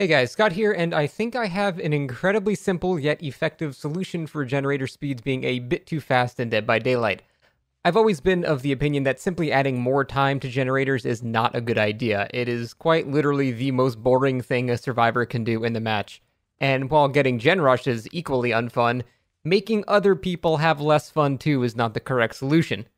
Hey guys, Scott here, and I think I have an incredibly simple yet effective solution for generator speeds being a bit too fast in Dead by Daylight. I've always been of the opinion that simply adding more time to generators is not a good idea. It is quite literally the most boring thing a survivor can do in the match. And while getting gen rush is equally unfun, making other people have less fun too is not the correct solution.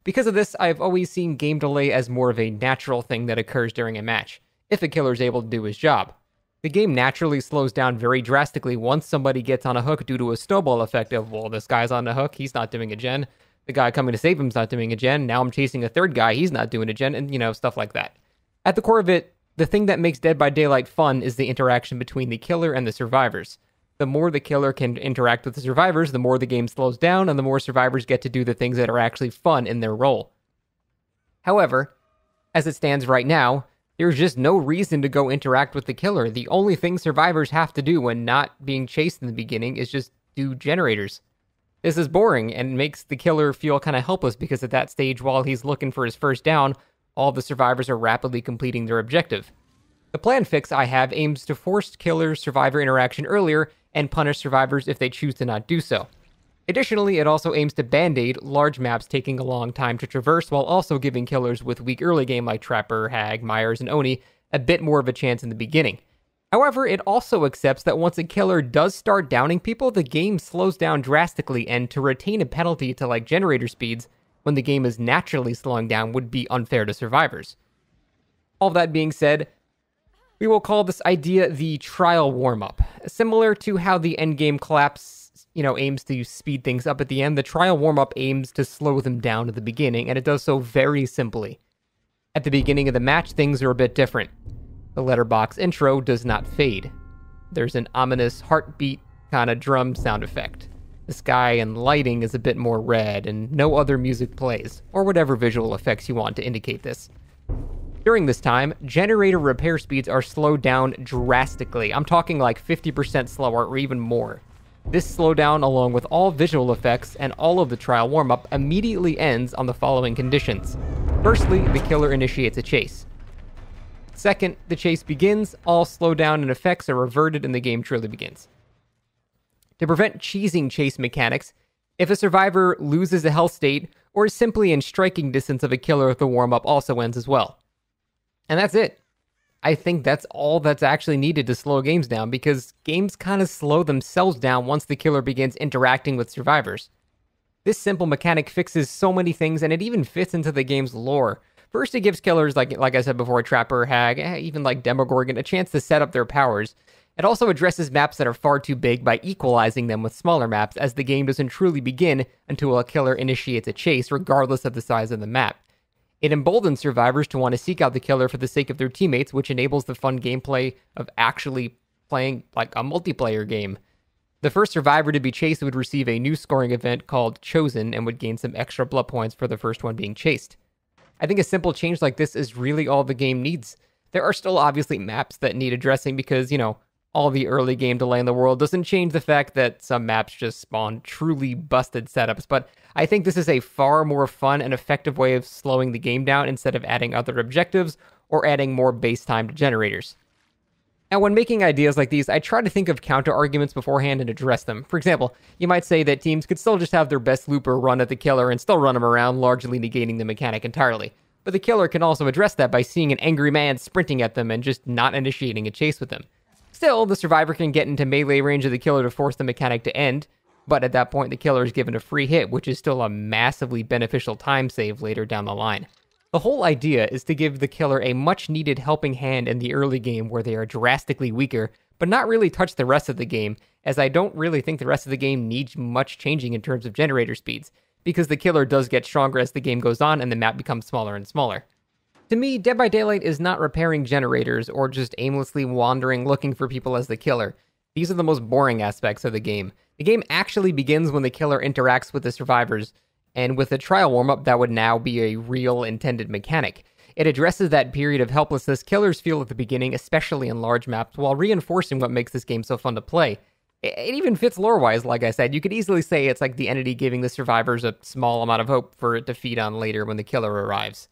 Because of this, I've always seen game delay as more of a natural thing that occurs during a match, if a killer is able to do his job. The game naturally slows down very drastically once somebody gets on a hook due to a snowball effect of, well, this guy's on the hook, he's not doing a gen. The guy coming to save him's not doing a gen. Now I'm chasing a third guy, he's not doing a gen, and, stuff like that. At the core of it, the thing that makes Dead by Daylight fun is the interaction between the killer and the survivors. The more the killer can interact with the survivors, the more the game slows down, and the more survivors get to do the things that are actually fun in their role. However, as it stands right now, there's just no reason to go interact with the killer. The only thing survivors have to do when not being chased in the beginning is just do generators. This is boring and makes the killer feel kind of helpless because at that stage, while he's looking for his first down, all the survivors are rapidly completing their objective. The plan fix I have aims to force killer-survivor interaction earlier and punish survivors if they choose to not do so. Additionally, it also aims to band-aid large maps taking a long time to traverse while also giving killers with weak early game like Trapper, Hag, Myers, and Oni a bit more of a chance in the beginning. However, it also accepts that once a killer does start downing people, the game slows down drastically, and to retain a penalty to like generator speeds when the game is naturally slowing down would be unfair to survivors. All that being said, we will call this idea the trial warm-up. Similar to how the endgame collapse aims to speed things up at the end, the trial warm-up aims to slow them down at the beginning, and it does so very simply. At the beginning of the match, things are a bit different. The letterbox intro does not fade. There's an ominous heartbeat kind of drum sound effect. The sky and lighting is a bit more red, and no other music plays, or whatever visual effects you want to indicate this. During this time, generator repair speeds are slowed down drastically. I'm talking like 50% slower or even more. This slowdown, along with all visual effects and all of the trial warm-up, immediately ends on the following conditions. Firstly, the killer initiates a chase. Second, the chase begins, all slowdown and effects are reverted and the game truly begins. To prevent cheesing chase mechanics, if a survivor loses a health state or is simply in striking distance of a killer, the warm-up also ends as well. And that's it. I think that's all that's actually needed to slow games down, because games kind of slow themselves down once the killer begins interacting with survivors. This simple mechanic fixes so many things, and it even fits into the game's lore. First, it gives killers, like I said before, Trapper, Hag, even like Demogorgon, a chance to set up their powers. It also addresses maps that are far too big by equalizing them with smaller maps, as the game doesn't truly begin until a killer initiates a chase, regardless of the size of the map. It emboldens survivors to want to seek out the killer for the sake of their teammates, which enables the fun gameplay of actually playing like a multiplayer game. The first survivor to be chased would receive a new scoring event called Chosen and would gain some extra blood points for the first one being chased. I think a simple change like this is really all the game needs. There are still obviously maps that need addressing because, all the early game delay in the world doesn't change the fact that some maps just spawn truly busted setups, but I think this is a far more fun and effective way of slowing the game down instead of adding other objectives or adding more base time to generators. Now, when making ideas like these, I try to think of counter-arguments beforehand and address them. For example, you might say that teams could still just have their best looper run at the killer and still run him around, largely negating the mechanic entirely. But the killer can also address that by seeing an angry man sprinting at them and just not initiating a chase with them. Still, the survivor can get into melee range of the killer to force the mechanic to end, but at that point the killer is given a free hit, which is still a massively beneficial time save later down the line. The whole idea is to give the killer a much-needed helping hand in the early game where they are drastically weaker, but not really touch the rest of the game, as I don't really think the rest of the game needs much changing in terms of generator speeds, because the killer does get stronger as the game goes on and the map becomes smaller and smaller. To me, Dead by Daylight is not repairing generators or just aimlessly wandering looking for people as the killer. These are the most boring aspects of the game. The game actually begins when the killer interacts with the survivors, and with a trial warm-up that would now be a real intended mechanic. It addresses that period of helplessness killers feel at the beginning, especially in large maps, while reinforcing what makes this game so fun to play. It even fits lore-wise, like I said. You could easily say it's like the entity giving the survivors a small amount of hope for it to feed on later when the killer arrives.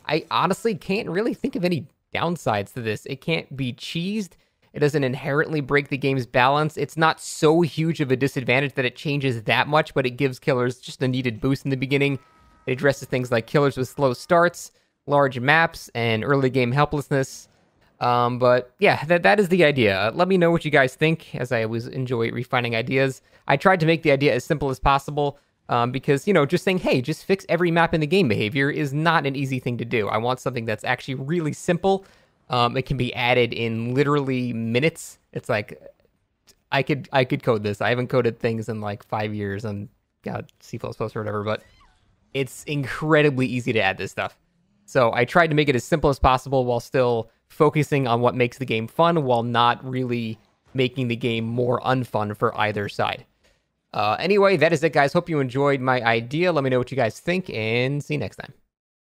I honestly can't really think of any downsides to this. It can't be cheesed, It doesn't inherently break the game's balance. It's not so huge of a disadvantage that it changes that much, but it gives killers just a needed boost in the beginning. It addresses things like killers with slow starts, large maps, and early game helplessness. But yeah, that is the idea. Let me know what you guys think, as I always enjoy refining ideas. I tried to make the idea as simple as possible, because, just saying, hey, just fix every map in the game behavior is not an easy thing to do. I want something that's actually really simple. It can be added in literally minutes. It's like, I could code this. I haven't coded things in like 5 years on C++ or whatever, but it's incredibly easy to add this stuff. So I tried to make it as simple as possible while still focusing on what makes the game fun, while not really making the game more unfun for either side. Anyway, that is it, guys. Hope you enjoyed my idea. Let me know what you guys think, and see you next time.